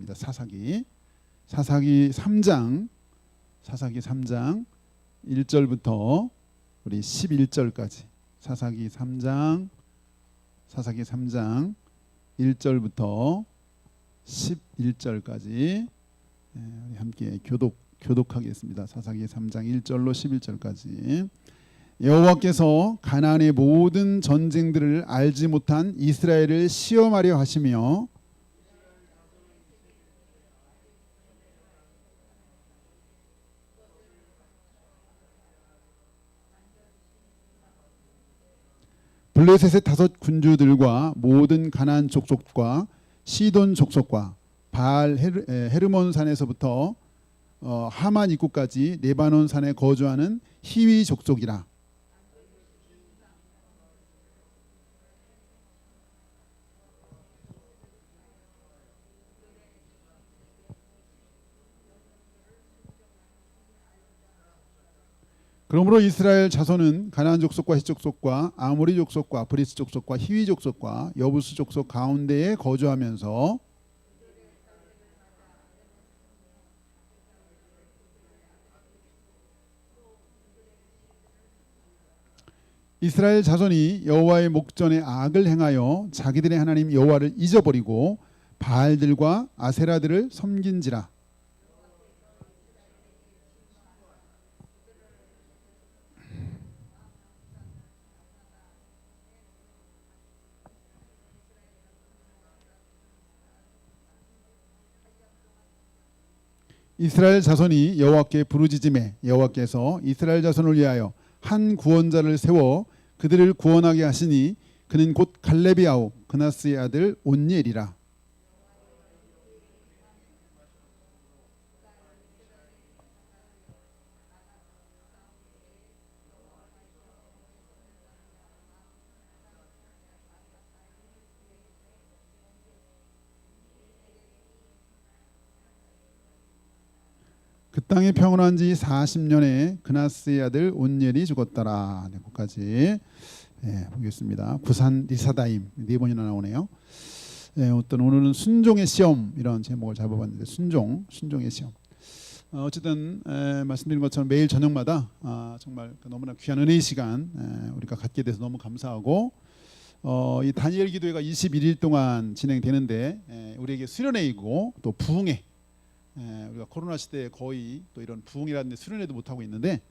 있습니다. 사사기 3장 1절부터 우리 11절까지 사사기 3장 1절부터 11절까지 우리 함께 교독하겠습니다. 사사기 3장 1절로 11절까지. 여호와께서 가나안의 모든 전쟁들을 알지 못한 이스라엘을 시험하려 하시며 블레셋의 5 군주들과 모든 가나안 족속과 시돈 족속과 바알 헤르몬 산에서부터 하만 입구까지 레바논 산에 거주하는 히위 족속이라. 그러므로 이스라엘 자손은 가나안 족속과 헷 족속과 아모리 족속과 브리스 족속과 히위 족속과 여부스 족속 가운데에 거주하면서 이스라엘 자손이 여호와의 목전에 악을 행하여 자기들의 하나님 여호와를 잊어버리고 바알들과 아세라들을 섬긴지라. 이스라엘 자손이 여호와께 부르짖음에 여호와께서 이스라엘 자손을 위하여 한 구원자를 세워 그들을 구원하게 하시니 그는 곧 갈렙의 아우 그나스의 아들 온니엘이라. 그 땅에 평온한 지 40년에 그나스의 아들 온니엘이 죽었더라. 네, 거기까지 보겠습니다. 부산 리사다임 4번이나 나오네요. 어떤 오늘은 순종의 시험 이런 제목을 잡아봤는데 순종의 시험. 어쨌든 말씀드린 것처럼 매일 저녁마다 정말 너무나 귀한 은혜의 시간 우리가 갖게 돼서 너무 감사하고 이 다니엘 기도회가 21일 동안 진행되는데 우리에게 수련회이고 또 부흥회. 우리가 코로나 시대에 거의 또 이런 부흥회라는 데 수련회도 못하고 있는데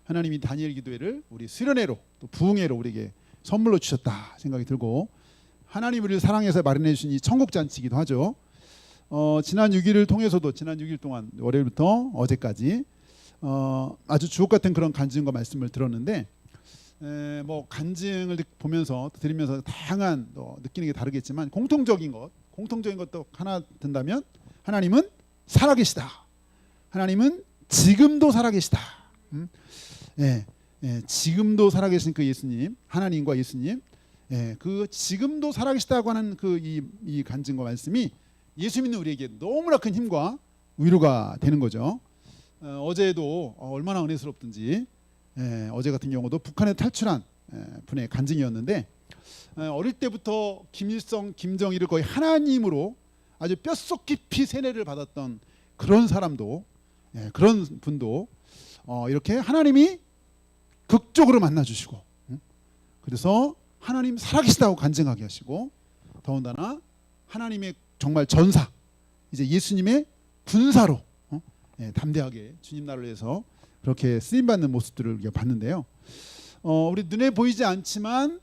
하나님이 다니엘 기도회를 우리 수련회로 또 부흥회로 우리에게 선물로 주셨다 생각이 들고 하나님 우리를 사랑해서 마련해 주신 이 천국잔치이기도 하죠. 지난 6일을 통해서도 지난 6일 동안 월요일부터 어제까지 아주 주옥 같은 그런 간증과 말씀을 들었는데 뭐 간증을 보면서 들으면서 다양한 느끼는 게 다르겠지만 공통적인 것도 하나 든다면 하나님은 살아계시다. 하나님은 지금도 살아계시다. 지금도 살아계신 그 예수님, 하나님과 예수님, 그 지금도 살아계시다고 하는 그 이 간증과 말씀이 예수 믿는 우리에게 너무나 큰 힘과 위로가 되는 거죠. 어제도 얼마나 은혜스럽든지 어제 같은 경우도 북한에 탈출한 분의 간증이었는데 어릴 때부터 김일성, 김정일을 거의 하나님으로 아주 뼛속 깊이 세뇌를 받았던 그런 사람도 그런 분도 이렇게 하나님이 극적으로 만나주시고 그래서 하나님 살아계시다고 간증하게 하시고 더군다나 하나님의 정말 전사 이제 예수님의 군사로 담대하게 주님 나라를 위해서 그렇게 쓰임받는 모습들을 우리가 봤는데요. 우리 눈에 보이지 않지만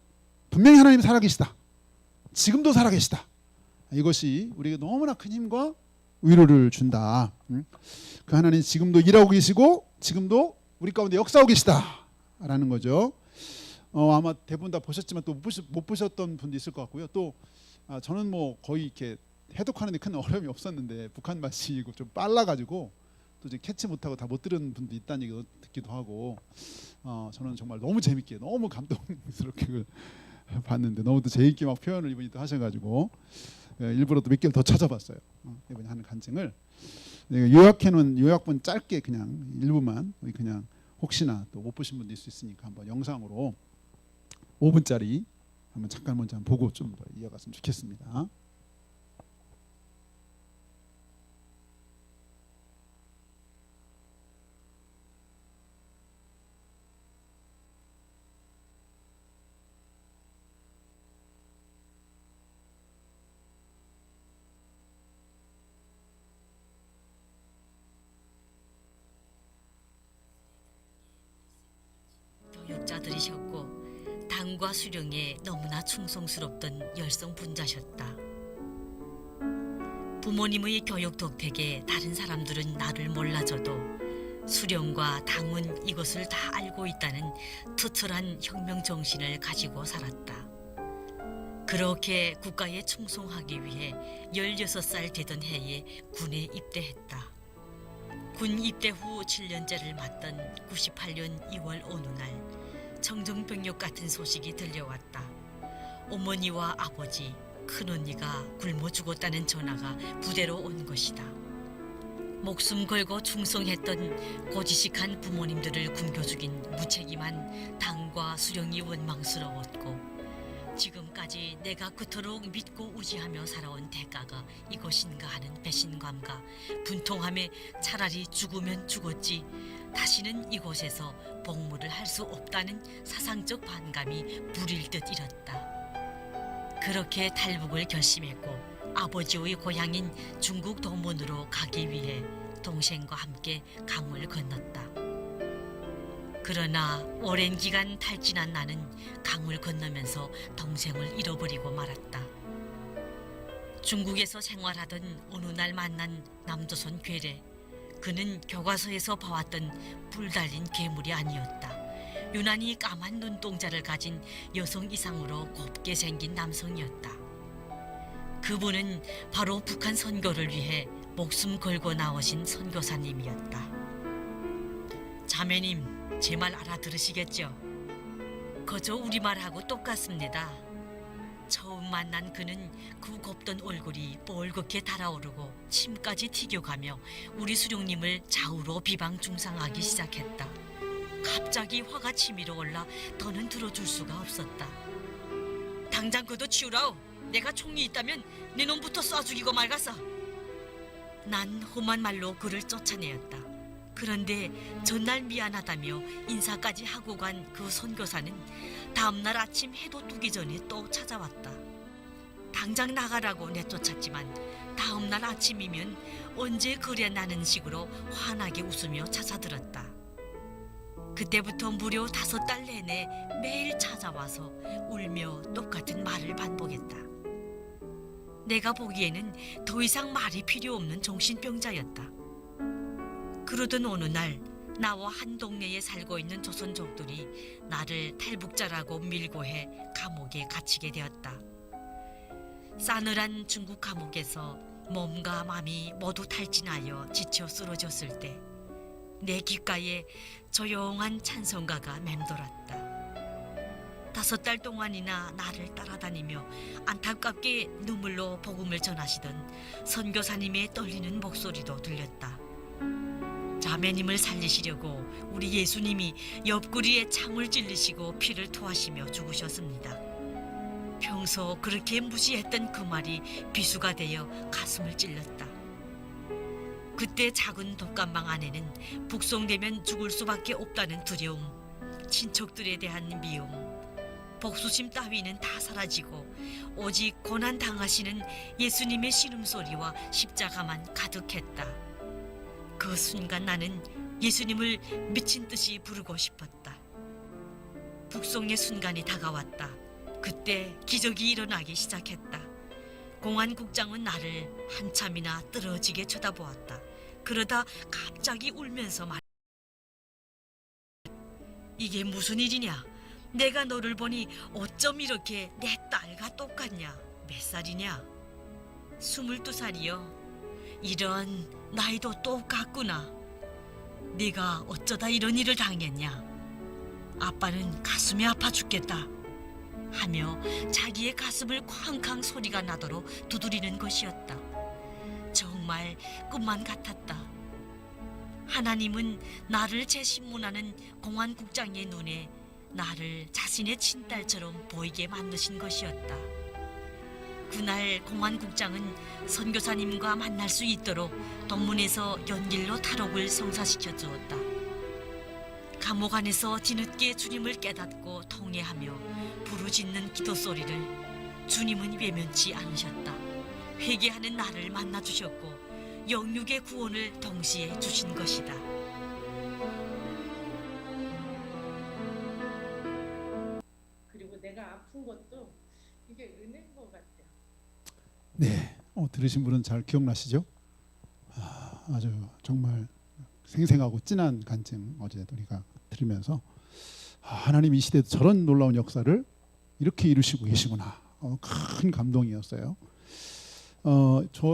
분명히 하나님 살아계시다. 지금도 살아계시다. 이것이 우리에게 너무나 큰 힘과 위로를 준다. 그 하나님 지금도 일하고 계시고 지금도 우리 가운데 역사하고 계시다라는 거죠. 아마 대부분 다 보셨지만 또 못 보셨던 분도 있을 것 같고요. 또 저는 뭐 거의 이렇게 해독하는데 큰 어려움이 없었는데 북한 말씀이고 좀 빨라가지고 또 이제 캐치 못하고 다 못 들은 분도 있다는 얘기 듣기도 하고 저는 정말 너무 재밌게 너무 감동스럽게 봤는데 너무 또 재밌게 막 표현을 이분이 또 하셔가지고 일부러 또 몇 개를 더 찾아봤어요. 이분이 하는 간증을 요약해놓은 요약본 짧게 그냥 일부만 그냥 혹시나 또 못 보신 분도 있을 수 있으니까 한번 영상으로 5분짜리 한번 잠깐 먼저 보고 좀 더 이어갔으면 좋겠습니다. 알아들으셨고 당과 수령에 너무나 충성스럽던 열성 분자셨다. 부모님의 교육 덕택에 다른 사람들은 나를 몰라줘도 수령과 당은 이것을 다 알고 있다는 투철한 혁명 정신을 가지고 살았다. 그렇게 국가에 충성하기 위해 16살 되던 해에 군에 입대했다. 군 입대 후 7년째를 맞던 98년 2월 어느 날 청정병력 같은 소식이 들려왔다. 어머니와 아버지, 큰언니가 굶어 죽었다는 전화가 부대로 온 것이다. 목숨 걸고 충성했던 고지식한 부모님들을 굶겨 죽인 무책임한 당과 수령이 원망스러웠고 지금까지 내가 그토록 믿고 의지하며 살아온 대가가 이것인가 하는 배신감과 분통함에 차라리 죽으면 죽었지 다시는 이곳에서 복무를 할 수 없다는 사상적 반감이 불일 듯 일었다. 그렇게 탈북을 결심했고 아버지의 고향인 중국 동문으로 가기 위해 동생과 함께 강을 건넜다. 그러나 오랜 기간 탈진한 나는 강을 건너면서 동생을 잃어버리고 말았다. 중국에서 생활하던 어느 날 만난 남조선 괴뢰. 그는 교과서에서 봐왔던 뿔 달린 괴물이 아니었다. 유난히 까만 눈동자를 가진 여성 이상으로 곱게 생긴 남성이었다. 그분은 바로 북한 선교를 위해 목숨 걸고 나오신 선교사님이었다. 자매님, 제 말 알아들으시겠죠? 그저 우리말하고 똑같습니다. 처음 만난 그는 그 곱던 얼굴이 뻘겋게 달아오르고 침까지 튀겨가며 우리 수령님을 좌우로 비방중상하기 시작했다. 갑자기 화가 치밀어 올라 더는 들어줄 수가 없었다. 당장 그도 치우라오. 내가 총이 있다면 네 놈부터 쏴 죽이고 말겠어. 난 험한 말로 그를 쫓아내었다. 그런데 전날 미안하다며 인사까지 하고 간 그 선교사는 다음날 아침 해도 뜨기 전에 또 찾아왔다. 당장 나가라고 내쫓았지만 다음날 아침이면 언제 그래나는 식으로 환하게 웃으며 찾아들었다. 그때부터 무려 5달 내내 매일 찾아와서 울며 똑같은 말을 반복했다. 내가 보기에는 더 이상 말이 필요 없는 정신병자였다. 그러던 어느 날 나와 한 동네에 살고 있는 조선족들이 나를 탈북자라고 밀고해 감옥에 갇히게 되었다. 싸늘한 중국 감옥에서 몸과 마음이 모두 탈진하여 지쳐 쓰러졌을 때 내 귓가에 조용한 찬송가가 맴돌았다. 5달 동안이나 나를 따라다니며 안타깝게 눈물로 복음을 전하시던 선교사님의 떨리는 목소리도 들렸다. 자매님을 살리시려고 우리 예수님이 옆구리에 창을 찔리시고 피를 토하시며 죽으셨습니다. 평소 그렇게 무시했던 그 말이 비수가 되어 가슴을 찔렀다. 그때 작은 독감방 안에는 북송되면 죽을 수밖에 없다는 두려움, 친척들에 대한 미움, 복수심 따위는 다 사라지고 오직 고난 당하시는 예수님의 신음소리와 십자가만 가득했다. 그 순간 나는 예수님을 미친 듯이 부르고 싶었다. 북송의 순간이 다가왔다. 그때 기적이 일어나기 시작했다. 공안국장은 나를 한참이나 떨어지게 쳐다보았다. 그러다 갑자기 울면서 이게 무슨 일이냐? 내가 너를 보니 어쩜 이렇게 내 딸과 똑같냐? 몇 살이냐? 22살이요. 이런 나이도 똑같구나. 네가 어쩌다 이런 일을 당했냐? 아빠는 가슴이 아파 죽겠다. 하며 자기의 가슴을 쾅쾅 소리가 나도록 두드리는 것이었다. 정말 꿈만 같았다. 하나님은 나를 재신문하는 공안국장의 눈에 나를 자신의 친딸처럼 보이게 만드신 것이었다. 그날 공안국장은 선교사님과 만날 수 있도록 동문에서 연길로 탈옥을 성사시켜 주었다. 감옥 안에서 뒤늦게 주님을 깨닫고 통회하며 부르짖는 기도 소리를 주님은 외면치 않으셨다. 회개하는 나를 만나 주셨고 영육의 구원을 동시에 주신 것이다. 네, 들으신 분은 잘 기억나시죠? 아주 정말 생생하고 진한 간증 어제 우리가 들으면서 하나님 이 시대에도 저런 놀라운 역사를 이렇게 이루시고 계시구나. 큰 감동이었어요.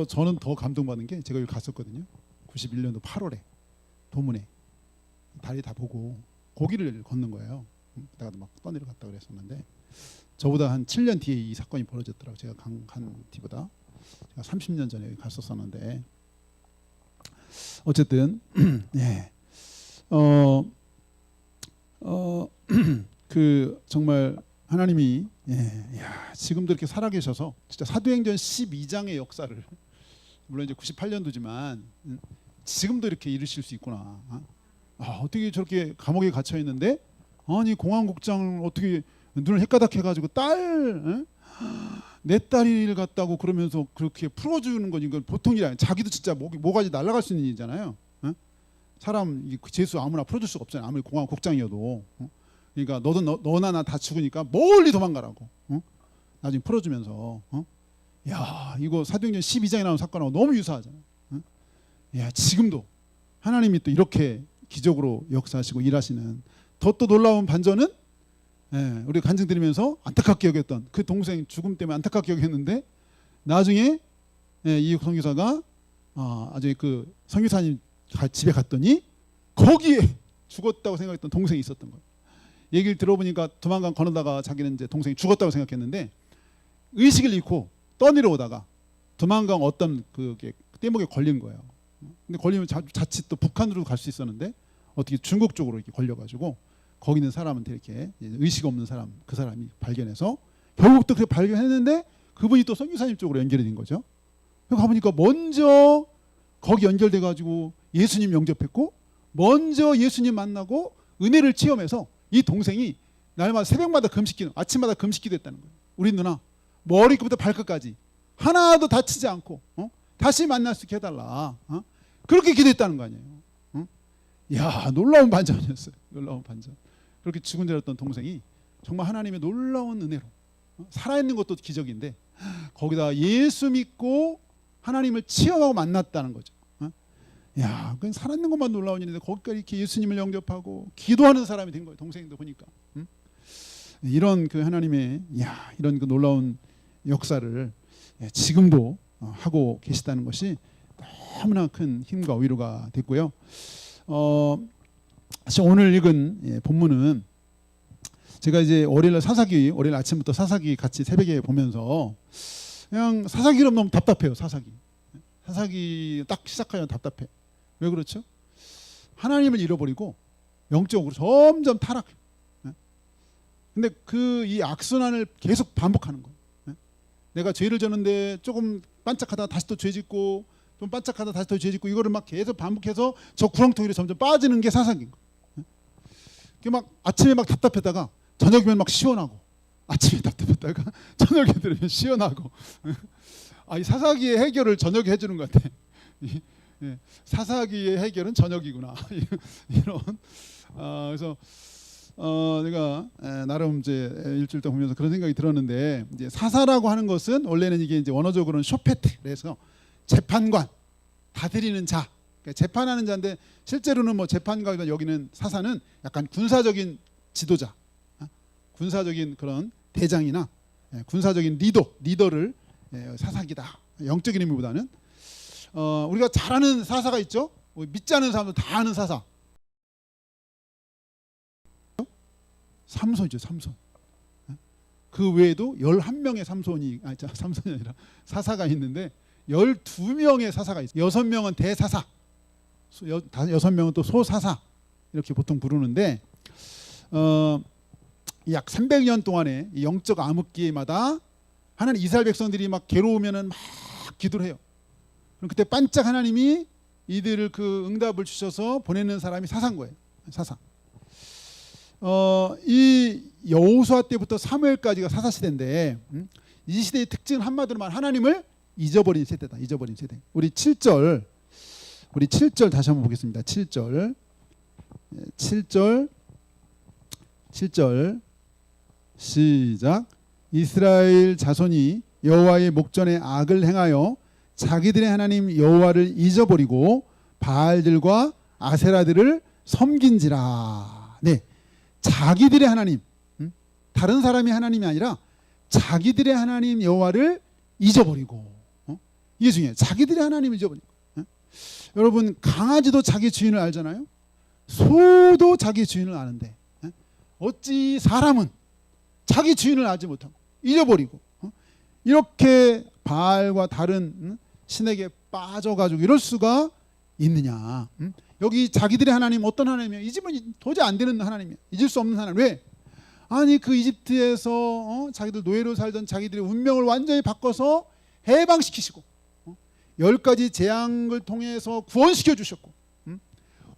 저는 더 감동받은 게 제가 여기 갔었거든요. 91년도 8월에 도문에 다리 다 보고 고기를 걷는 거예요. 그다가 막 떠내려 갔다 그랬었는데 저보다 한 7년 뒤에 이 사건이 벌어졌더라고요. 제가 간 뒤보다 제가 30년 전에 여기 갔었었는데 어쨌든 예. 그 정말 하나님이 지금도 이렇게 살아계셔서 진짜 사도행전 12장의 역사를 물론 이제 98년도지만 지금도 이렇게 이루실 수 있구나. 어떻게 저렇게 감옥에 갇혀 있는데 아니 공안국장 어떻게 눈을 헷가닥 해가지고 내 딸을 갖다고 그러면서 그렇게 풀어주는 건 이건 보통 일이 아니야. 자기도 진짜 모가지 날아갈 수 있는 일이잖아요. 사람 재수 아무나 풀어줄 수가 없잖아요. 아무리 공안국장이어도. 그러니까 너나 나 다 죽으니까 멀리 도망가라고. 나중에 풀어주면서. 야 이거 사도행전 12장에 나오는 사건하고 너무 유사하잖아요. 야 지금도 하나님이 또 이렇게 기적으로 역사하시고 일하시는 더 또 놀라운 반전은 우리 간증 드리면서 안타깝게 여겼던 그 동생 죽음 때문에 안타깝게 여겼는데 나중에 이 선교사가 나중에 그 선교사님 집에 갔더니 거기에 죽었다고 생각했던 동생이 있었던 거예요. 얘기를 들어보니까 도망간 건너다가 자기는 이제 동생이 죽었다고 생각했는데 의식을 잃고 떠내려오다가 도망간 어떤 그게 떼목에 걸린 거예요. 근데 걸리면 자칫 또 북한으로 갈 수 있었는데 어떻게 중국 쪽으로 이렇게 걸려가지고 거기 있는 사람한테 이렇게 의식 없는 사람 그 사람이 발견해서 결국 또 그렇게 발견했는데 그분이 또 선교사님 쪽으로 연결이 된 거죠. 가보니까 먼저 거기 연결돼 가지고 예수님 영접했고 먼저 예수님 만나고 은혜를 체험해서 이 동생이 날마다 새벽마다 금식기도 아침마다 금식기도 했다는 거예요. 우리 누나 머리끝부터 발끝까지 하나도 다치지 않고 다시 만날 수 있게 해달라. 그렇게 기도했다는 거 아니에요. 야 놀라운 반전이었어요. 놀라운 반전. 그렇게 죽은 줄 알았던 동생이 정말 하나님의 놀라운 은혜로 살아있는 것도 기적인데 거기다 예수 믿고 하나님을 체험하고 만났다는 거죠. 야, 그냥 살아있는 것만 놀라운 일인데 거기까지 이렇게 예수님을 영접하고 기도하는 사람이 된 거예요. 동생도 보니까 이런 그 하나님의 이런 그 놀라운 역사를 지금도 하고 계시다는 것이 너무나 큰 힘과 위로가 됐고요. 사실 오늘 읽은 본문은 제가 이제 월요일 아침부터 사사기 같이 새벽에 보면서 그냥 사사기로 너무 답답해요. 사사기 딱 시작하면 답답해. 왜 그렇죠? 하나님을 잃어버리고 영적으로 점점 타락해. 근데 이 악순환을 계속 반복하는 거예요. 내가 죄를 졌는데 조금 반짝하다 다시 또 죄 짓고 좀 반짝하다 다시 또 죄 짓고 이거를 막 계속 반복해서 저 구렁텅이로 점점 빠지는 게 사사기인 거예요. 막 아침에 막 답답했다가 저녁이면 막 시원하고 아침에 답답했다가 저녁에 들으면 시원하고 이 사사기의 해결을 저녁에 해주는 것 같아. 사사기의 해결은 저녁이구나. 이런 그래서 내가 나름 이제 일주일 동안 보면서 그런 생각이 들었는데 이제 사사라고 하는 것은 원래는 이게 이제 원어적으로는 쇼페트 그래서 재판관 다스리는 자 그러니까 재판하는 자인데 실제로는 뭐 재판관이나 여기는 사사는 약간 군사적인 지도자 군사적인 그런 대장이나 군사적인 리더를 사사기다 영적인 의미보다는 우리가 잘 아는 사사가 있죠. 믿지 않는 사람도 다 아는 사사 삼손이죠. 삼손. 그 외에도 11명의 삼손이 아니라 사사가 있는데 12명의 사사가 있어요. 6명은 대사사 6명은 또 소사사 이렇게 보통 부르는데 약 300년 동안의 영적 암흑기마다 하나님 이스라엘 백성들이 막 괴로우면은 막 기도를 해요. 그럼 그때 반짝 하나님이 이들을 그 응답을 주셔서 보내는 사람이 사사인 거예요. 사사. 이 여호수아 때부터 사무엘까지가 사사 시대인데 이 시대의 특징은 한마디로 말하면 하나님을 잊어버린 세대다. 잊어버린 세대. 우리 7절 다시 한번 보겠습니다. 7절 시작. 이스라엘 자손이 여호와의 목전에 악을 행하여 자기들의 하나님 여호와를 잊어버리고 바알들과 아세라들을 섬긴지라. 네, 자기들의 하나님, 다른 사람이 하나님이 아니라 자기들의 하나님 여호와를 잊어버리고, 이게 중요해요. 자기들의 하나님을 잊어버리고. 여러분, 강아지도 자기 주인을 알잖아요. 소도 자기 주인을 아는데 어찌 사람은 자기 주인을 알지 못하고 잊어버리고 이렇게 바알과 다른 신에게 빠져가지고 이럴 수가 있느냐. 여기 자기들의 하나님 어떤 하나님이에요? 잊으면 도저히 안 되는 하나님이에요. 잊을 수 없는 하나님. 왜? 아니 그 이집트에서 자기들 노예로 살던 자기들의 운명을 완전히 바꿔서 해방시키시고 10가지 재앙을 통해서 구원시켜 주셨고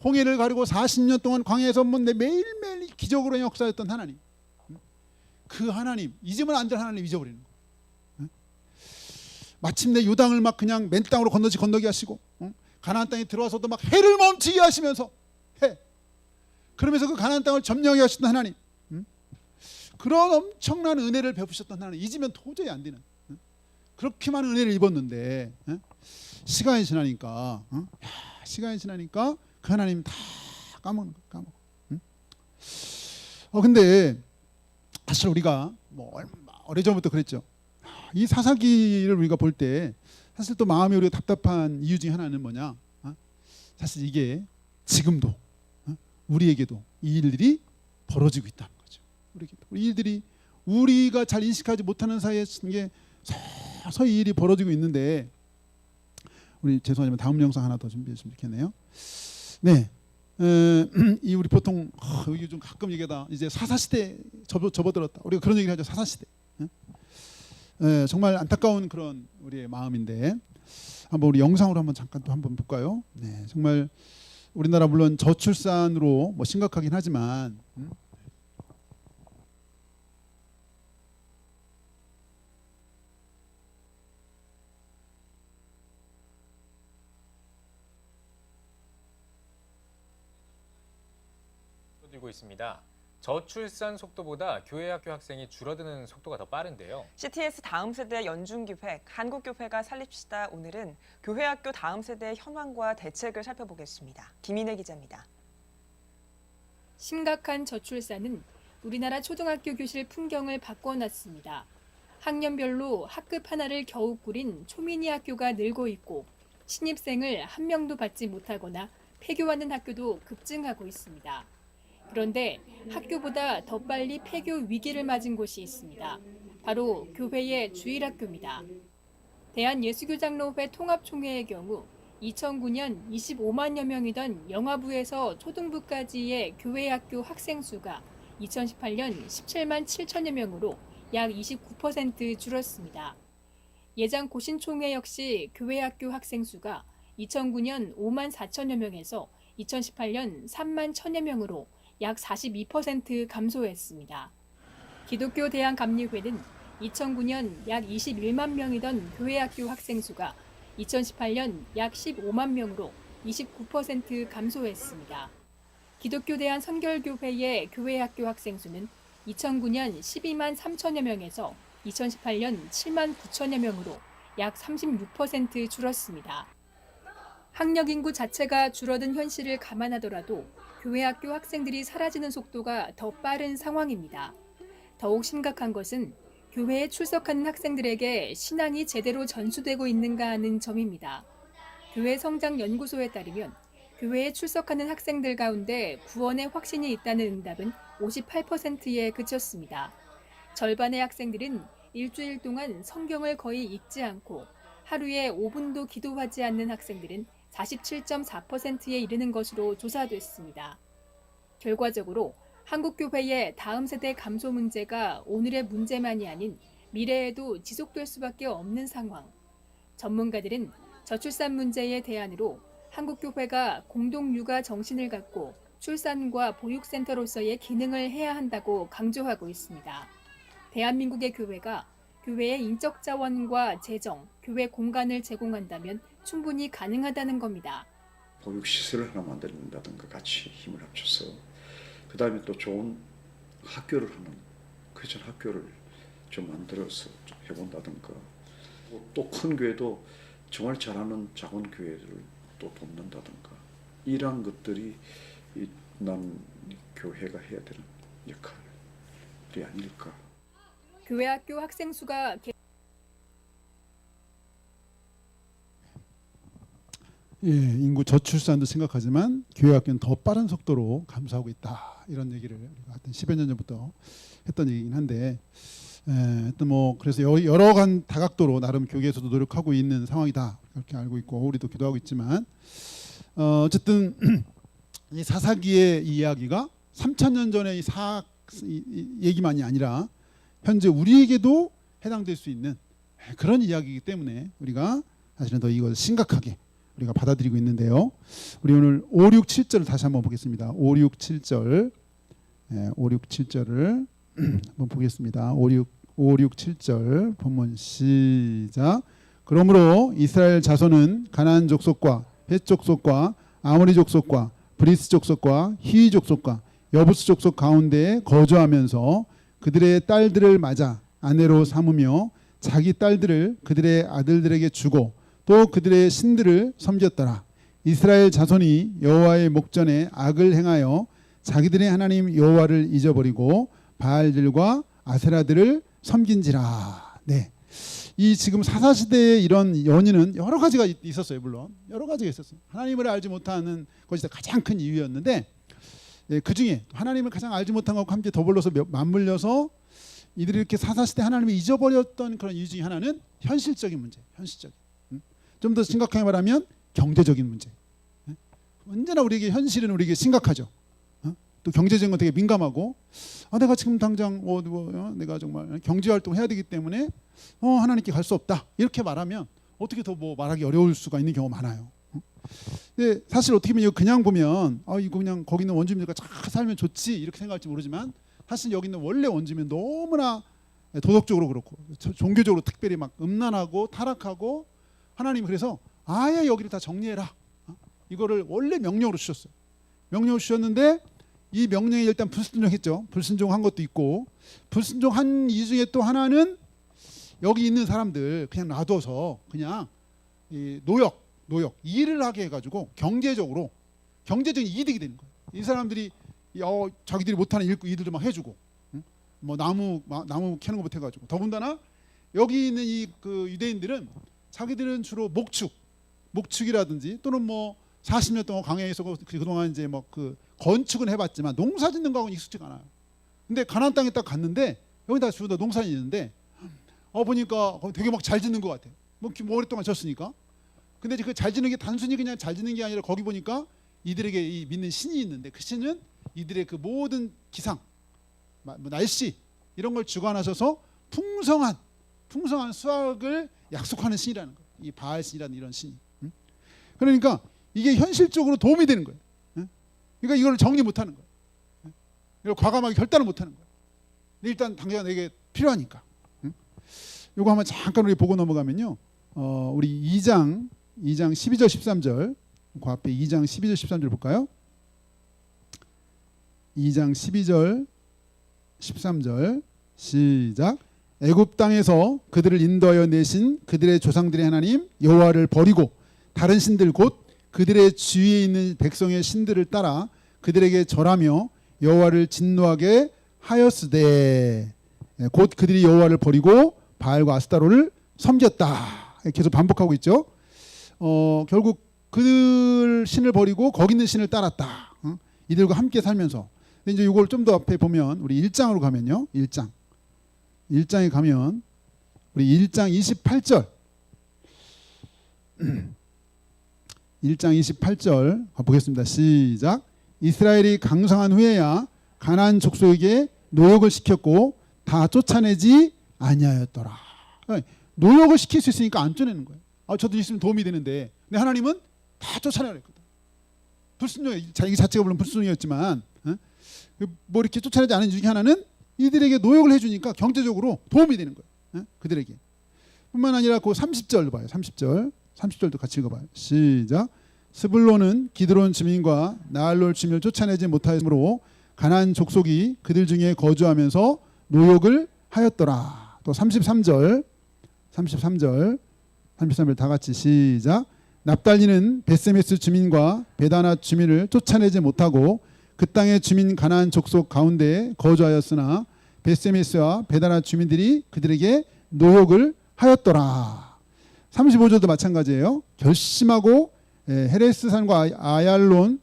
홍해를 가르고 40년 동안 광야에서 매일매일 기적으로 역사했던 하나님. 그 하나님, 잊으면 안 될 하나님 잊어버리는 거예요. 마침내 요당을 막 그냥 맨 땅으로 건너게 하시고 가나안 땅에 들어와서도 막 해를 멈추게 하시면서 그러면서 그 가나안 땅을 점령하게 하셨던 하나님. 그런 엄청난 은혜를 베푸셨던 하나님. 잊으면 도저히 안 되는 그렇게 많은 은혜를 입었는데 시간이 지나니까 그 하나님 다 까먹는 거예요. 근데 사실 우리가 뭐 오래전부터 그랬죠. 이 사사기를 우리가 볼 때 사실 또 마음이 우리가 답답한 이유 중에 하나는 뭐냐? 사실 이게 지금도 우리에게도 이 일들이 벌어지고 있다는 거죠. 이 일들이 우리가 잘 인식하지 못하는 사이에 이게 서서히 이 일이 벌어지고 있는데, 우리 죄송하지만 다음 영상 하나 더 준비했으면 좋겠네요. 네, 이 우리 보통 여기 좀 가끔 얘기하다 이제 사사시대 접어들었다. 우리가 그런 얘기를 하죠. 사사시대. 정말 안타까운 그런 우리의 마음인데 한번 우리 영상으로 한번 잠깐 또 한번 볼까요? 네, 정말 우리나라 물론 저출산으로 뭐 심각하긴 하지만 들고 있습니다. 저출산 속도보다 교회 학교 학생이 줄어드는 속도가 더 빠른데요. CTS 다음 세대 연중기획 한국교회가 살립시다. 오늘은 교회 학교 다음 세대의 현황과 대책을 살펴보겠습니다. 김인혜 기자입니다. 심각한 저출산은 우리나라 초등학교 교실 풍경을 바꿔놨습니다. 학년별로 학급 하나를 겨우 꾸린 초미니 학교가 늘고 있고 신입생을 한 명도 받지 못하거나 폐교하는 학교도 급증하고 있습니다. 그런데 학교보다 더 빨리 폐교 위기를 맞은 곳이 있습니다. 바로 교회의 주일학교입니다. 대한예수교장로회 통합총회의 경우 2009년 25만여 명이던 영아부에서 초등부까지의 교회 학교 학생 수가 2018년 17만 7천여 명으로 약 29% 줄었습니다. 예장 고신총회 역시 교회 학교 학생 수가 2009년 5만 4천여 명에서 2018년 3만 1천여 명으로 약 42% 감소했습니다. 기독교 대한감리회는 2009년 약 21만 명이던 교회 학교 학생 수가 2018년 약 15만 명으로 29% 감소했습니다. 기독교 대한선결교회의 교회 학교 학생 수는 2009년 12만 3천여 명에서 2018년 7만 9천여 명으로 약 36% 줄었습니다. 학력 인구 자체가 줄어든 현실을 감안하더라도 교회 학교 학생들이 사라지는 속도가 더 빠른 상황입니다. 더욱 심각한 것은 교회에 출석하는 학생들에게 신앙이 제대로 전수되고 있는가 하는 점입니다. 교회 성장연구소에 따르면 교회에 출석하는 학생들 가운데 구원의 확신이 있다는 응답은 58%에 그쳤습니다. 절반의 학생들은 일주일 동안 성경을 거의 읽지 않고 하루에 5분도 기도하지 않는 학생들은 47.4%에 이르는 것으로 조사됐습니다. 결과적으로 한국교회의 다음 세대 감소 문제가 오늘의 문제만이 아닌 미래에도 지속될 수밖에 없는 상황. 전문가들은 저출산 문제의 대안으로 한국교회가 공동육아 정신을 갖고 출산과 보육센터로서의 기능을 해야 한다고 강조하고 있습니다. 대한민국의 교회가 교회의 인적 자원과 재정, 교회 공간을 제공한다면 충분히 가능하다는 겁니다. 보육시설을 하나 만든다든가 같이 힘을 합쳐서 그 다음에 또 좋은 학교를 하는 크리스천 학교를 좀 만들어서 좀 해본다든가 또 큰 교회도 정말 잘하는 작은 교회들을 또 돕는다든가 이러한 것들이 난 교회가 해야 되는 역할이 아닐까. 교회학교 학생 수가 예, 인구 저출산도 심각하지만 교회 학교는 더 빠른 속도로 감소하고 있다. 이런 얘기를 하여튼 10여 년 전부터 했던 얘기긴 한데, 하여튼 뭐 그래서 여러 간 다각도로 나름 교계에서도 노력하고 있는 상황이다. 그렇게 알고 있고 우리도 기도하고 있지만, 어쨌든 이 사사기의 이 이야기가 3,000년 전의 이 얘기만이 아니라 현재 우리에게도 해당될 수 있는 그런 이야기이기 때문에 우리가 사실은 더 이걸 심각하게 우리가 받아들이고 있는데요. 우리 오늘 5, 6, 7절을 다시 한번 보겠습니다. 5, 6, 7절. 5, 6, 7절을 한번 보겠습니다. 5, 6, 7절 본문 시작. 그러므로 이스라엘 자손은 가나안 족속과 헷 족속과 아모리 족속과 브리스 족속과 히위 족속과 여부스 족속 가운데에 거주하면서 그들의 딸들을 맞아 아내로 삼으며 자기 딸들을 그들의 아들들에게 주고 또 그들의 신들을 섬겼더라. 이스라엘 자손이 여호와의 목전에 악을 행하여 자기들의 하나님 여호와를 잊어버리고 바알들과 아세라들을 섬긴지라. 네, 이 지금 사사시대의 이런 연유는 여러 가지가 있었어요. 물론 여러 가지가 있었어요. 하나님을 알지 못하는 것이 가장 큰 이유였는데, 그 중에 하나님을 가장 알지 못한 것과 함께 더불어서 맞물려서 이들이 이렇게 사사시대 하나님을 잊어버렸던 그런 이유 중에 하나는 현실적인 문제, 현실적인. 좀 더 심각하게 말하면 경제적인 문제. 언제나 우리에게 현실은 우리에게 심각하죠. 또 경제적인 건 되게 민감하고, 내가 지금 당장 내가 정말 경제 활동을 해야 되기 때문에 하나님께 갈 수 없다 이렇게 말하면 어떻게 더 뭐 말하기 어려울 수가 있는 경우가 많아요. 근데 사실 어떻게 보면 이거 그냥 보면 이거 그냥 거기 있는 원주민들과 잘 살면 좋지 이렇게 생각할지 모르지만, 사실 여기 있는 원래 원주민은 너무나 도덕적으로 그렇고 종교적으로 특별히 막 음란하고 타락하고, 하나님이 그래서 아예 여기를 다 정리해라. 이거를 원래 명령으로 주셨어요. 명령을 주셨는데 이 명령에 일단 불순종했죠. 불순종한 것도 있고, 불순종한 이유 중에 또 하나는 여기 있는 사람들 그냥 놔둬서 그냥 이 노역 일을 하게 해가지고 경제적인 이득이 되는 거예요. 이 사람들이 자기들이 못하는 일들도 막 해주고, 뭐 나무 캐는 거 못해가지고, 더군다나 여기 있는 이 그 유대인들은 자기들은 주로 목축이라든지 또는 뭐 40년 동안 광야에서 그동안 이제 뭐 그 건축은 해봤지만 농사 짓는 거하고는 익숙지가 않아요. 근데 가나안 땅에 딱 갔는데 여기다 주로 농사는 있는데 보니까 되게 막 잘 짓는 것 같아. 뭐 오랫동안 졌으니까. 근데 그 잘 짓는 게 단순히 그냥 잘 짓는 게 아니라 거기 보니까 이들에게 이 믿는 신이 있는데 그 신은 이들의 그 모든 기상, 뭐 날씨 이런 걸 주관하셔서 풍성한 수확을 약속하는 신이라는 거예요. 이 바알 신이라는 이런 신이. 그러니까 이게 현실적으로 도움이 되는 거예요. 그러니까 이걸 정리 못하는 거예요. 이걸 과감하게 결단을 못하는 거예요. 근데 일단 당장 내게 필요하니까. 이거 한번 잠깐 우리 보고 넘어가면요. 우리 2장 12절 13절 그 앞에 2장 12절 13절 볼까요? 2장 12절 13절 시작. 애굽 땅에서 그들을 인도하여 내신 그들의 조상들의 하나님 여호와를 버리고 다른 신들 곧 그들의 주위에 있는 백성의 신들을 따라 그들에게 절하며 여호와를 진노하게 하였으되, 곧 그들이 여호와를 버리고 바알과 아스타로를 섬겼다. 계속 반복하고 있죠. 결국 그들 신을 버리고 거기 있는 신을 따랐다. 이들과 함께 살면서. 근데 이제 이걸 좀 더 앞에 보면 우리 1장으로 가면요. 1장에 가면 우리 1장 28절 1장 28절 보겠습니다. 시작. 이스라엘이 강성한 후에야 가나안 족속에게 노역을 시켰고 다 쫓아내지 아니하였더라. 노역을 시킬 수 있으니까 안 쫓아내는 거예요. 저도 있으면 도움이 되는데, 근데 하나님은 다 쫓아내라 했거든. 불순종, 자기 자체가 물론 불순종이었지만 뭐 이렇게 쫓아내지 않은 이유 중에 하나는 이들에게 노역을 해주니까 경제적으로 도움이 되는 거예요. 그들에게. 뿐만 아니라 그 30절 봐요. 30절도 같이 읽어봐요. 시작. 스불론은 기드론 주민과 나알롤 주민을 쫓아내지 못하므로 가나안 족속이 그들 중에 거주하면서 노역을 하였더라. 또 33절 33절 다 같이 시작. 납달리는 베세메스 주민과 베다나 주민을 쫓아내지 못하고 그 땅의 주민 가나안 족속 가운데에 거주하였으나 베세메스와 베다나 주민들이 그들에게 노역을 하였더라. 35절도 마찬가지예요. 결심하고 헤레스산과 아얄론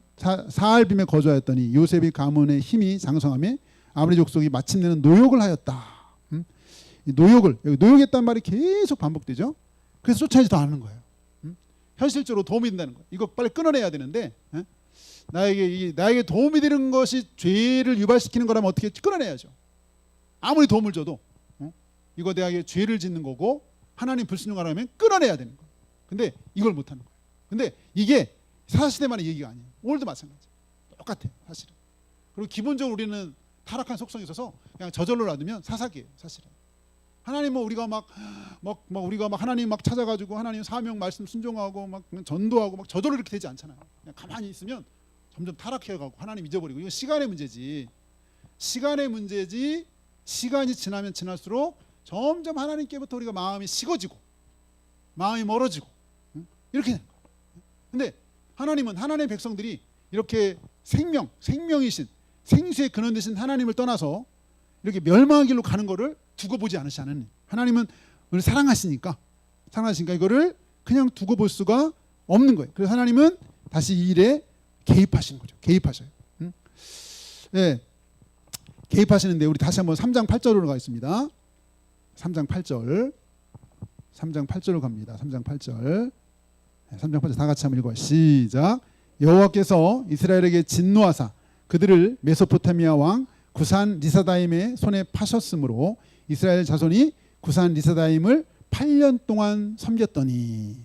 사알빔에 거주하였더니 요셉의 가문의 힘이 장성함에 아브리 족속이 마침내는 노역을 하였다. 이 노역을, 여기 노역했다는 말이 계속 반복되죠. 그래서 쫓아내지도 않는 거예요. 현실적으로 도움이 된다는 거예요. 이거 빨리 끊어내야 되는데 나에게 도움이 되는 것이 죄를 유발시키는 거라면 어떻게 끊어내야죠. 아무리 도움을 줘도 이거 내가 죄를 짓는 거고 하나님 불순종하라면 끊어내야 되는 거예요. 근데 이걸 못하는 거예요. 근데 이게 사사시대만의 얘기가 아니에요. 오늘도 마찬가지. 똑같아요. 사실은. 그리고 기본적으로 우리는 타락한 속성이 있어서 그냥 저절로 놔두면 사사기예요. 사실은. 하나님 우리가 막 하나님 막 찾아가지고 하나님 사명 말씀 순종하고 막 전도하고 막 저절로 이렇게 되지 않잖아요. 그냥 가만히 있으면 점점 타락해가고 하나님 잊어버리고 이건 시간의 문제지. 시간이 지나면 지날수록 점점 하나님께부터 우리가 마음이 식어지고 마음이 멀어지고 이렇게 되는 거예요. 근데 하나님은 하나님의 백성들이 이렇게 생명이신 생수의 근원 되신 하나님을 떠나서 이렇게 멸망의 길로 가는 거를 두고 보지 않으시는 하나님은 우리를 사랑하시니까 이거를 그냥 두고 볼 수가 없는 거예요. 그래서 하나님은 다시 이 일에 개입하시는 거죠. 개입하셔요. 네, 개입하시는데 우리 다시 한번 3장 8절로 가겠습니다. 3장 8절로 갑니다. 3장 8절 다 같이 한번 읽어요. 시작. 여호와께서 이스라엘에게 진노하사 그들을 메소포타미아 왕 구산 리사다임의 손에 파셨으므로 이스라엘 자손이 구산 리사다임을 8년 동안 섬겼더니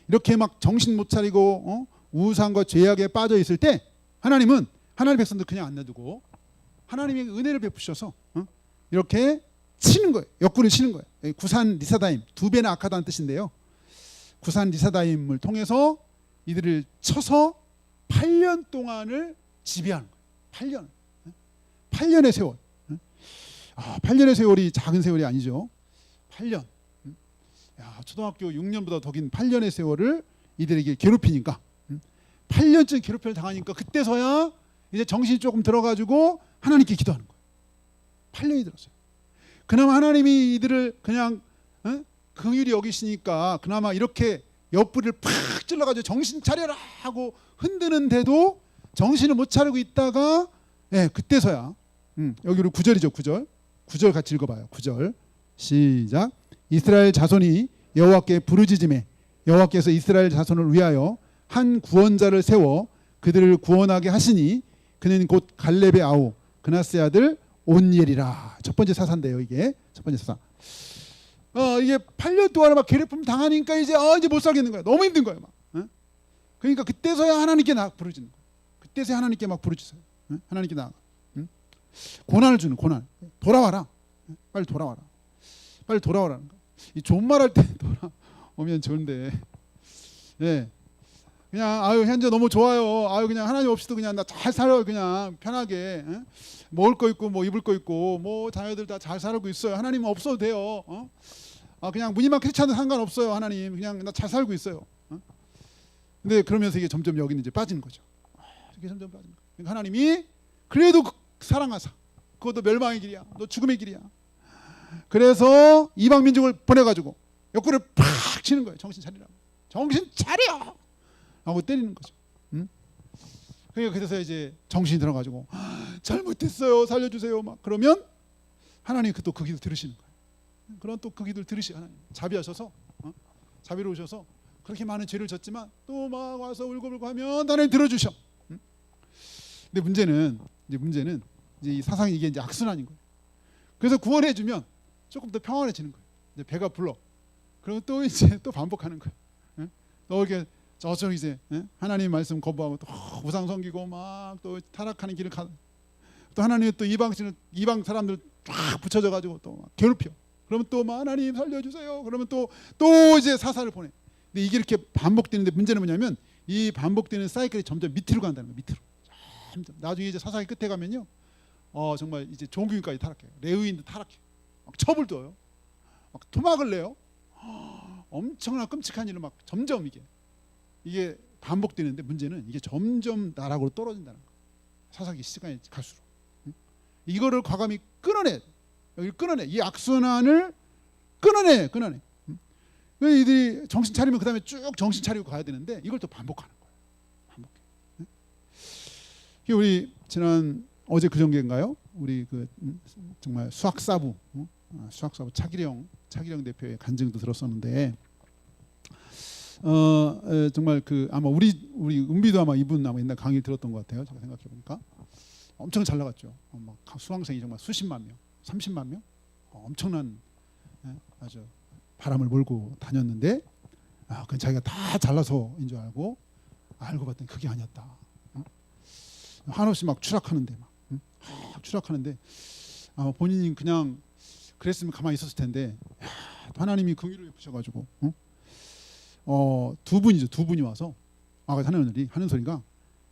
이렇게 막 정신 못 차리고 우상과 죄악에 빠져 있을 때 하나님은 하나님의 백성들 그냥 안 놔두고 하나님의 은혜를 베푸셔서 이렇게 치는 거예요. 옆구리 치는 거예요. 구산 리사다임 두 배나 악하다는 뜻인데요. 구산 리사다임을 통해서 이들을 쳐서 8년 동안을 지배하는 거예요. 8년의 세월. 8년의 세월이 작은 세월이 아니죠. 8년. 초등학교 6년보다 더 긴 8년의 세월을 이들에게 괴롭히니까 8년쯤 괴롭힘을 당하니까 그때서야 이제 정신이 조금 들어가지고 하나님께 기도하는 거예요. 8년이 들었어요. 그나마 하나님이 이들을 그냥 긍휼히 여기시니까 그나마 이렇게 옆구리를 팍 찔러가지고 정신 차려라 하고 흔드는데도 정신을 못 차리고 있다가 그때서야 여기 우리 9절이죠. 9절 같이 읽어봐요. 9절 시작. 이스라엘 자손이 여호와께 부르짖음에 여호와께서 이스라엘 자손을 위하여 한 구원자를 세워 그들을 구원하게 하시니 그는 곧 갈렙의 아우 그나스의 아들 온니엘이라. 첫 번째 사사인데요. 이게 첫 번째 사사. 이게 8년 동안 막 괴롭힘 당하니까 이제 못 살겠는 거야. 너무 힘든 거야. 막. 그러니까 그때서야 하나님께 부르짖는 거야. 그때서야 하나님께 막 부르짖어요. 하나님께 나아가. 고난을 주는 고난. 돌아와라. 빨리 돌아와라. 빨리 돌아오라는 거. 이 좋은 말 할 때 돌아오면 좋은데, 그냥 현재 너무 좋아요. 그냥 하나님 없이도 그냥 나 잘 살아요. 그냥 편하게 먹을 거 있고 뭐 입을 거 있고 뭐 자녀들 다 잘 살고 있어요. 하나님 없어도 돼요. 그냥 무늬만 크리스찬도 상관없어요. 하나님 그냥 나 잘 살고 있어요. 근데 그러면서 이게 점점 여기는 이제 빠지는 거죠. 이렇게 점점 빠지는 거. 그러니까 하나님이 그래도 사랑하사 그것도 멸망의 길이야. 너 죽음의 길이야. 그래서 이방 민족을 보내가지고 옆구리를 팍 치는 거예요. 정신 차리라고. 정신 차려! 하고 때리는 거죠. 그러니까 그래서 이제 정신이 들어가지고 잘못했어요. 살려주세요. 막 그러면 하나님이 또 그 기도 들으시는 거예요. 그런 또 그 기도를 들으시고 하나님 자비하셔서 자비로우셔서 그렇게 많은 죄를 졌지만 또 막 와서 울고불고 하면 하나님 들어주셔. 근데 문제는 이제 이 사상이 이게 이제 악순환인 거예요. 그래서 구원해주면 조금 더 평안해지는 거예요. 이제 배가 불러. 그러면 또 이제 또 반복하는 거예요. 또 이렇게 저쪽 이제 하나님 말씀 거부하고 또 우상 섬기고 막 또 타락하는 길을 가. 또 하나님 또 이방 사람들 쫙 붙여져 가지고 또 막 괴롭혀. 그러면 또 막 하나님 살려주세요. 그러면 또 이제 사사를 보내. 근데 이게 이렇게 반복되는데 문제는 뭐냐면 이 반복되는 사이클이 점점 밑으로 간다는 거예요. 밑으로. 점점. 나중에 이제 사사기 끝에 가면요. 정말 이제 종교인까지 타락해요. 레위인도 타락해요. 막 첩을 둬요. 막 토막을 내요. 엄청난 끔찍한 일을 막 점점 이게 반복되는데 문제는 이게 점점 나락으로 떨어진다는 거. 사사기 시간이 갈수록 이거를 과감히 끊어내. 여기 끊어내. 이 악순환을 끊어내. 이들이 정신 차리면 그 다음에 쭉 정신 차리고 가야 되는데 이걸 또 반복하는 거예요. 반복해. 이게 우리 지난 어제 그저께인가요? 우리 그 정말 수학사부 차기령 대표의 간증도 들었었는데 정말 그 아마 우리 은비도 아마 이분 아마 옛날 강의 들었던 것 같아요. 제가 생각해 보니까 엄청 잘 나갔죠. 막 수강생이 정말 수십만 명, 30만 명, 엄청난 아주 바람을 몰고 다녔는데 그건 자기가 다 잘나서인 줄 알고 봤더니 그게 아니었다. 한없이 막 추락하는데 추락하는데 본인이 그냥 그랬으면 가만히 있었을 텐데 하나님이 긍휼을 베푸셔가지고 두 분이 와서 하는 소리가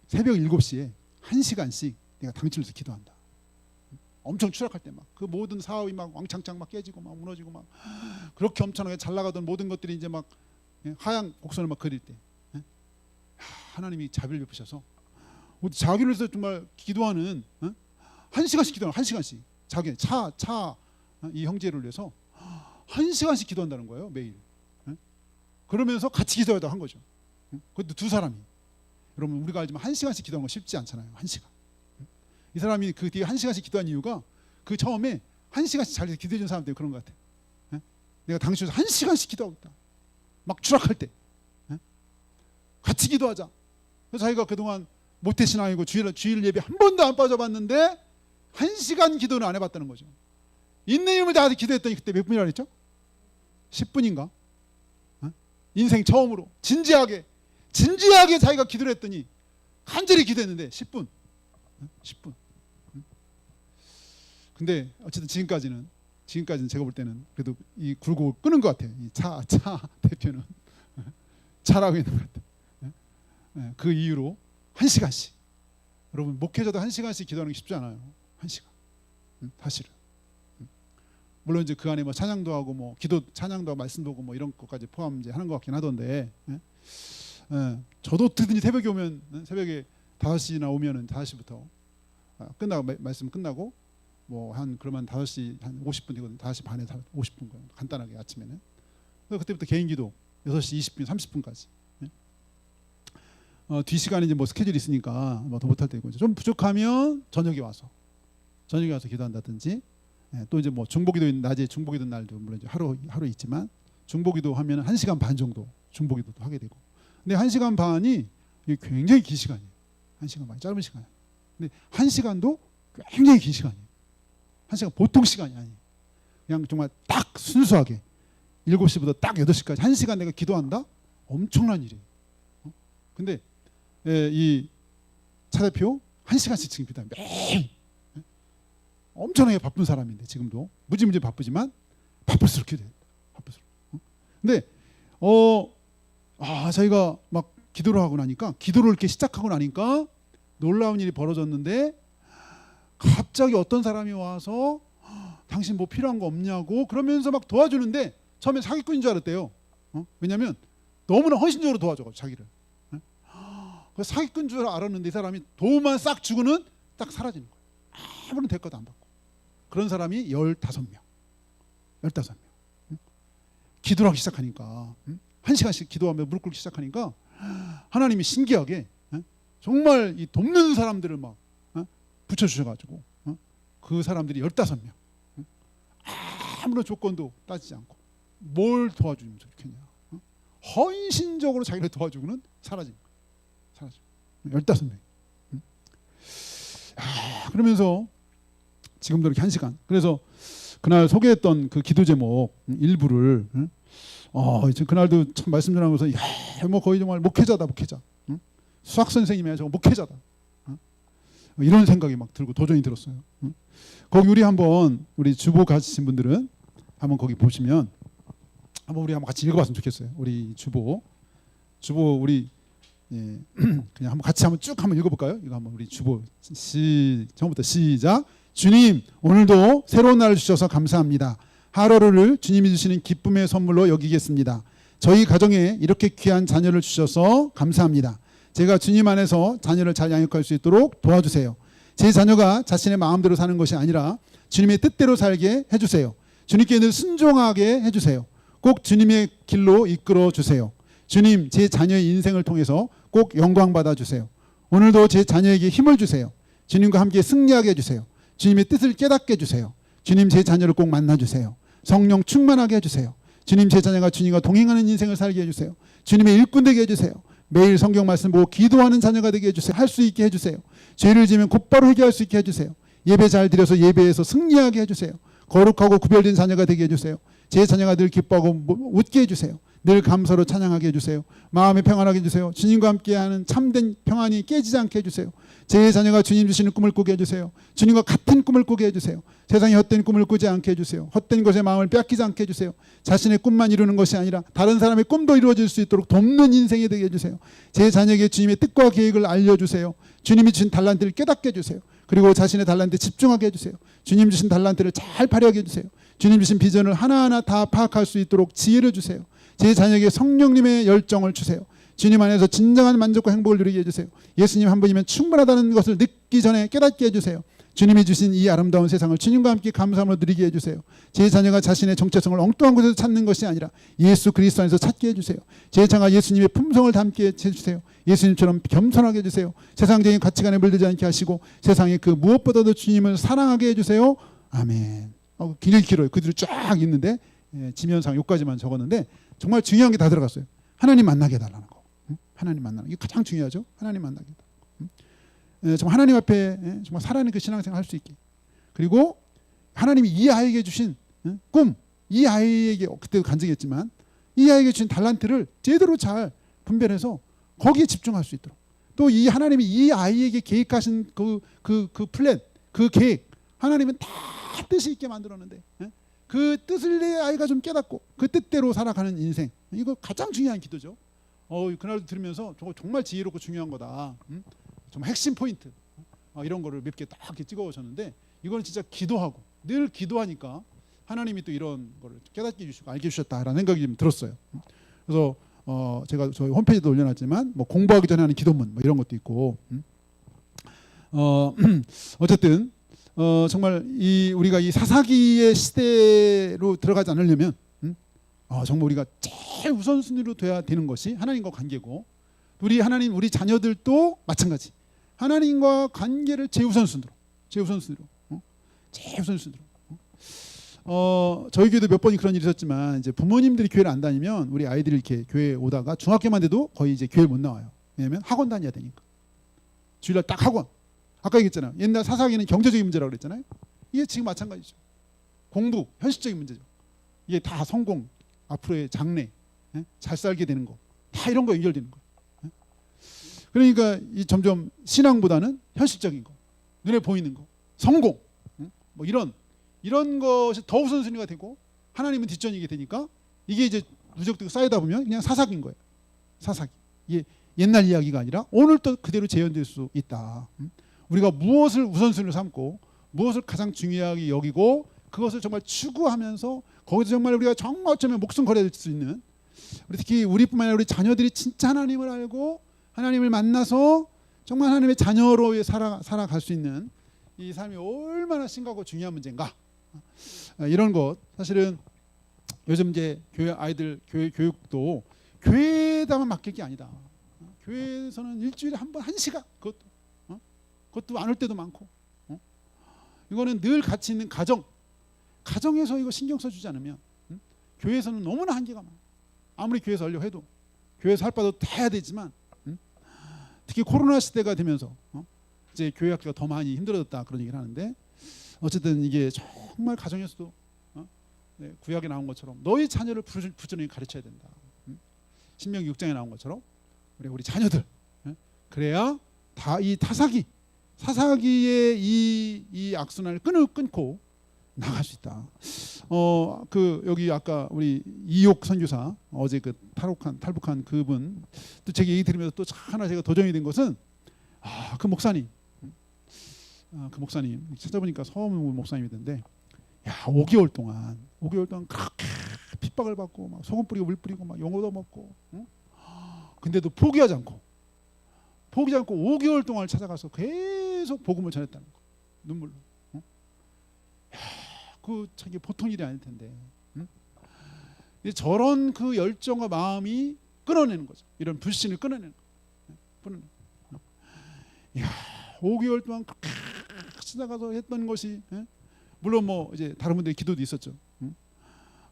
새벽 7시에 1시간씩 내가 당신을 위해서 기도한다. 엄청 추락할 때 막 그 모든 사업이 막 왕창창 막 깨지고 막 무너지고 막 그렇게 엄청나게 잘 나가던 모든 것들이 이제 막 하향 곡선을 막 그릴 때 하나님이 자비를 베푸셔서 자기를 위해서 정말 기도하는 1시간씩 기도하는 1시간씩 자기 이 형제를 위해서 1시간씩 기도한다는 거예요 매일. 그러면서 같이 기도하다 한 거죠. 그것도 두 사람이. 여러분 우리가 알지만 1시간씩 기도하는 거 쉽지 않잖아요. 1시간. 이 사람이 그 뒤에 1시간씩 기도한 이유가 그 처음에 1시간씩 잘 기도해 준 사람 때문에 그런 것 같아. 내가 당신에서 1시간씩 기도하고 있다. 막 추락할 때 같이 기도하자. 그래서 자기가 그동안 모태신앙이고 주일 예배 한 번도 안 빠져봤는데 1시간 기도는 안 해봤다는 거죠. 있는 힘을 다해서 기도했더니 그때 몇 분이라 그랬죠? 10분인가? 인생 처음으로 진지하게 자기가 기도를 했더니 간절히 기도했는데 10분. 근데 어쨌든 지금까지는 제가 볼 때는 그래도 이 굴곡을 끄는 것 같아요. 이 차 대표는 잘하고 있는 것 같아요. 그 이유로 1시간씩. 여러분 목회자도 1시간씩 기도하는 게 쉽지 않아요. 1시간. 사실은. 물론 이제 그 안에 뭐 찬양도 하고 뭐 찬양도 하고 말씀도 하고 뭐 이런 것까지 포함 이제 하는 것 같긴 하던데. 저도 어떻게든지 새벽에 오면 새벽에 5시나 오면은 5시부터 끝나고 말씀 끝나고 뭐 그러면 5시 한 50분 되거든요. 5시 반에 50분 간단하게 아침에는. 그때부터 개인 기도 6시 20분 30분까지. 뒤 시간에 이제 뭐 스케줄이 있으니까 뭐 더 못할 때고 좀 부족하면 저녁에 와서 기도한다든지. 또 이제 뭐 중보기도 낮에 중보기도 날도 물론 이제 하루 있지만 중보기도 하면 1시간 반 정도 중보기도도 하게 되고. 근데 1시간 반이 굉장히 긴 시간이에요. 1시간 반 짧은 시간이에요. 근데 1시간도 굉장히 긴 시간이에요. 1시간 보통 시간이 아니에요. 그냥 정말 딱 순수하게 7시부터 딱 8시까지 1시간 내가 기도한다? 엄청난 일이에요. 근데 이 차 대표 1시간씩 지금 기도해요. 매일. 엄청나게 바쁜 사람인데 지금도 무지무지 바쁘지만 바쁠수록 기도해요. 바쁠수록. 근데 자기가 막 기도를 하고 나니까 기도를 이렇게 시작하고 나니까 놀라운 일이 벌어졌는데 갑자기 어떤 사람이 와서 당신 뭐 필요한 거 없냐고 그러면서 막 도와주는데 처음에 사기꾼인 줄 알았대요. 왜냐하면 너무나 헌신적으로 도와줘가지고 자기를. 그 사기꾼인 줄 알았는데 이 사람이 도움만 싹 주고는 딱 사라지는 거예요. 아무런 대가도 안 받고. 그런 사람이 15명. 기도를 하기 시작하니까 1시간씩 기도하며 무릎 꿇기 시작하니까 하나님이 신기하게 정말 이 돕는 사람들을 막 붙여주셔가지고 그 사람들이 15명. 아무런 조건도 따지지 않고 뭘 도와주면 좋겠냐. 헌신적으로 자기를 도와주고는 사라진 거예요. 15명. 그러면서 지금도 이렇게 1시간. 그래서 그날 소개했던 그 기도 제목 일부를 그날도 참 말씀 전하면서 뭐 거의 정말 목회자다. 수학 선생님이야 저거 목회자다. 이런 생각이 막 들고 도전이 들었어요. 거기 우리 주보 가지신 분들은 한번 거기 보시면 우리 한번 같이 읽어봤으면 좋겠어요. 우리 주보 우리 그냥 한번 같이 쭉 읽어볼까요? 이거 한번 우리 주보 처음부터 시작. 주님 오늘도 새로운 날을 주셔서 감사합니다. 하루하루를 주님이 주시는 기쁨의 선물로 여기겠습니다. 저희 가정에 이렇게 귀한 자녀를 주셔서 감사합니다. 제가 주님 안에서 자녀를 잘 양육할 수 있도록 도와주세요. 제 자녀가 자신의 마음대로 사는 것이 아니라 주님의 뜻대로 살게 해주세요. 주님께 늘 순종하게 해주세요. 꼭 주님의 길로 이끌어 주세요. 주님, 제 자녀의 인생을 통해서 꼭 영광 받아 주세요. 오늘도 제 자녀에게 힘을 주세요. 주님과 함께 승리하게 해주세요. 주님의 뜻을 깨닫게 해주세요. 주님, 제 자녀를 꼭 만나주세요. 성령 충만하게 해주세요. 주님, 제 자녀가 주님과 동행하는 인생을 살게 해주세요. 주님의 일꾼 되게 해주세요. 매일 성경 말씀 보고 기도하는 자녀가 되게 해주세요. 할 수 있게 해주세요. 죄를 지으면 곧바로 회개할 수 있게 해주세요. 예배 잘 드려서 예배에서 승리하게 해주세요. 거룩하고 구별된 자녀가 되게 해주세요. 제 자녀가 늘 기뻐하고 웃게 해주세요. 늘 감사로 찬양하게 해주세요. 마음에 평안하게 해주세요. 주님과 함께하는 참된 평안이 깨지지 않게 해주세요. 제 자녀가 주님 주시는 꿈을 꾸게 해주세요. 주님과 같은 꿈을 꾸게 해주세요. 세상에 헛된 꿈을 꾸지 않게 해주세요. 헛된 것에 마음을 빼앗기지 않게 해주세요. 자신의 꿈만 이루는 것이 아니라 다른 사람의 꿈도 이루어질 수 있도록 돕는 인생이 되게 해주세요. 제 자녀에게 주님의 뜻과 계획을 알려주세요. 주님이 주신 달란트를 깨닫게 해주세요. 그리고 자신의 달란트에 집중하게 해주세요. 주님 주신 달란트를 잘 발휘하게 해주세요. 주님 주신 비전을 하나하나 다 파악할 수 있도록 지혜를 주세요. 제 자녀에게 성령님의 열정을 주세요. 주님 안에서 진정한 만족과 행복을 누리게 해주세요. 예수님 한 분이면 충분하다는 것을 느끼기 전에 깨닫게 해주세요. 주님이 주신 이 아름다운 세상을 주님과 함께 감사함으로 누리게 해주세요. 제 자녀가 자신의 정체성을 엉뚱한 곳에서 찾는 것이 아니라 예수 그리스도 안에서 찾게 해주세요. 제 자녀가 예수님의 품성을 담게 해주세요. 예수님처럼 겸손하게 해주세요. 세상적인 가치관에 물들지 않게 하시고 세상에 그 무엇보다도 주님을 사랑하게 해주세요. 아멘. 길어요. 그 뒤로 쫙 있는데 지면상 요까지만 적었는데 정말 중요한 게 다 들어갔어요. 하나님 만나게 해달라는 거. 하나님 만나는 게 가장 중요하죠. 하나님 만나게 해달라는 거. 정말 하나님 앞에 정말 살아있는 그 신앙생활 할 수 있게. 그리고 하나님이 이 아이에게 주신 꿈, 이 아이에게 그때도 간증했지만 이 아이에게 주신 달란트를 제대로 잘 분별해서 거기에 집중할 수 있도록. 또 이 하나님이 이 아이에게 계획하신 그 플랜, 그 계획, 하나님은 다 뜻이 있게 만들었는데 그 뜻을 내 아이가 좀 깨닫고 그 뜻대로 살아가는 인생, 이거 가장 중요한 기도죠. 그날 들으면서 저거 정말 지혜롭고 중요한 거다. 정말 핵심 포인트 이런 거를 몇 개 딱 이렇게 찍어오셨는데 이거는 진짜 기도하고 늘 기도하니까 하나님이 또 이런 거를 깨닫게 해주시고 알게 해주셨다라는 생각이 좀 들었어요. 그래서 제가 저희 홈페이지도 올려놨지만 뭐 공부하기 전에 하는 기도문 뭐 이런 것도 있고 어쨌든 정말 우리가 이 사사기의 시대로 들어가지 않으려면 정말 우리가 제일 우선순위로 돼야 되는 것이 하나님과 관계고 우리 자녀들도 마찬가지 하나님과 관계를 제우선순위로 저희 교회도 몇 번이 그런 일이 있었지만 이제 부모님들이 교회를 안 다니면 우리 아이들이 이렇게 교회에 오다가 중학교만 돼도 거의 이제 교회를 못 나와요. 왜냐하면 학원 다녀야 되니까. 주일날 딱 학원. 아까 얘기했잖아요. 옛날 사사기는 경제적인 문제라고 그랬잖아요. 이게 지금 마찬가지죠. 공부, 현실적인 문제죠. 이게 다 성공, 앞으로의 장래, 잘 살게 되는 거, 다 이런 거 연결되는 거예요. 그러니까 점점 신앙보다는 현실적인 거, 눈에 보이는 거, 성공, 뭐 이런 것이 더 우선순위가 되고 하나님은 뒷전이게 되니까 이게 이제 누적되고 쌓이다 보면 그냥 사사기인 거예요. 사사기. 이게 옛날 이야기가 아니라 오늘도 그대로 재현될 수 있다. 우리가 무엇을 우선순위로 삼고 무엇을 가장 중요하게 여기고 그것을 정말 추구하면서 거기서 정말 우리가 정말 어쩌면 목숨 걸어야 될 수 있는 특히 우리뿐만 아니라 우리 자녀들이 진짜 하나님을 알고 하나님을 만나서 정말 하나님의 자녀로 살아갈 수 있는 이 삶이 얼마나 심각하고 중요한 문제인가 이런 것 사실은 요즘 이제 교회 아이들 교육도 교회에다만 맡길 게 아니다. 교회에서는 일주일에 한 번 1시간 그것도 안 올 때도 많고 이거는 늘 같이 있는 가정에서 이거 신경 써주지 않으면 교회에서는 너무나 한계가 많아요. 아무리 교회에서 하려고 해도 교회에서 할 바도 다 해야 되지만 특히 코로나 시대가 되면서 이제 교회 학교가 더 많이 힘들어졌다 그런 얘기를 하는데 어쨌든 이게 정말 가정에서도 구약에 나온 것처럼 너희 자녀를 부지런히 가르쳐야 된다. 신명기 6장에 나온 것처럼 우리 자녀들 그래야 다 이 사사기의 이 악순환을 끊고 나갈 수 있다. 여기 아까 우리 이옥 선교사 어제 그 탈북한 그분 또 제 얘기 들으면서 또 하나 제가 도전이 된 것은 그 목사님 찾아보니까 서무 목사님이던데 야, 5개월 동안 그렇게 핍박을 받고 막 소금 뿌리고 물 뿌리고 막 용어도 먹고, 응? 근데도 포기하지 않고 5개월 동안 찾아가서 계속 복음을 전했다는 거, 눈물로. 응? 야, 그 참 이게 보통 일이 아닐 텐데. 응? 저런 그 열정과 마음이 끊어내는 거죠. 이런 불신을 끊어내는 거. 야, 5개월 동안 그렇게 찾아가서 했던 것이, 물론 뭐 이제 다른 분들의 기도도 있었죠.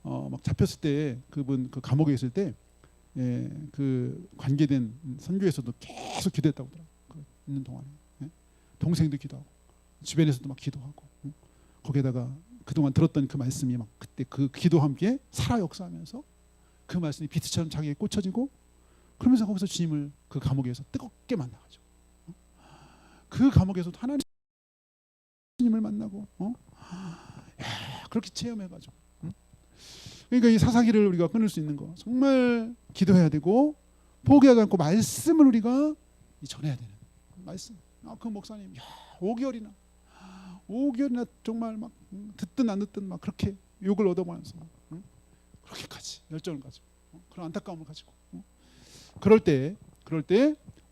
막 잡혔을 때 그분 그 감옥에 있을 때, 그 관계된 선교에서도 계속 기도했다고 하더라고요. 그 있는 동안에, 동생도 기도하고 주변에서도 막 기도하고, 거기에다가 그동안 들었던 그 말씀이 막 그때 그 기도와 함께 살아 역사하면서 그 말씀이 비트처럼 자기에 꽂혀지고, 그러면서 거기서 주님을 그 감옥에서 뜨겁게 만나가지고, 그 감옥에서도 하나님을 만나고, 야, 그렇게 체험해가지고. 그러니까 이 사사기를 우리가 끊을 수 있는 거, 정말 기도해야 되고 포기하지 않고 말씀을 우리가 전해야 되는 말씀. 그 목사님, 야, 5개월이나 정말 막 듣든 안 듣든 막 그렇게 욕을 얻어보면서, 그렇게까지 열정을 가지고, 그런 안타까움을 가지고, 그럴 때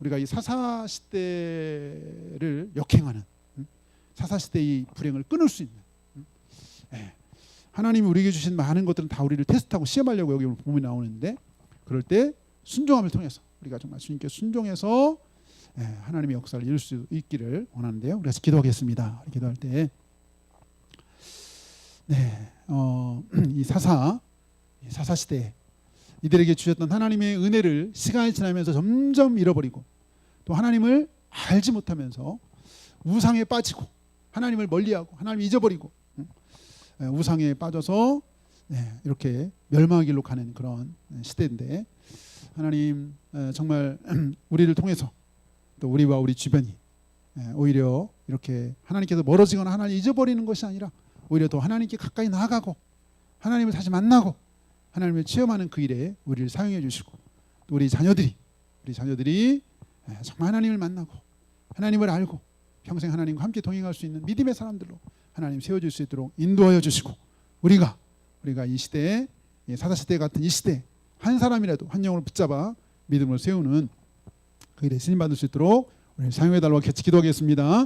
우리가 이 사사 시대를 역행하는, 사사 시대의 불행을 끊을 수 있는, 하나님이 우리에게 주신 많은 것들은 다 우리를 테스트하고 시험하려고 여기 보면 나오는데, 그럴 때 순종함을 통해서 우리가 정말 주님께 순종해서 하나님의 역사를 이룰 수 있기를 원하는데요. 우리 같이 기도하겠습니다. 기도할 때, 이 사사 시대 이들에게 주셨던 하나님의 은혜를 시간이 지나면서 점점 잃어버리고, 또 하나님을 알지 못하면서 우상에 빠지고, 하나님을 멀리하고 하나님을 잊어버리고, 우상에 빠져서 이렇게 멸망의 길로 가는 그런 시대인데, 하나님 정말 우리를 통해서 또 우리와 우리 주변이 오히려 이렇게 하나님께서 멀어지거나 하나님 잊어버리는 것이 아니라 오히려 더 하나님께 가까이 나아가고 하나님을 다시 만나고 하나님을 체험하는 그 일에 우리를 사용해 주시고, 또 우리 자녀들이 정말 하나님을 만나고 하나님을 알고 평생 하나님과 함께 동행할 수 있는 믿음의 사람들로 하나님 세워줄 수 있도록 인도하여 주시고, 우리가 이 시대에, 사사시대 같은 이 시대에 한 사람이라도 한 영혼을 붙잡아 믿음을 세우는 그 일에 쓰임받을 수 있도록 우리 사용해 달라고 같이 기도하겠습니다.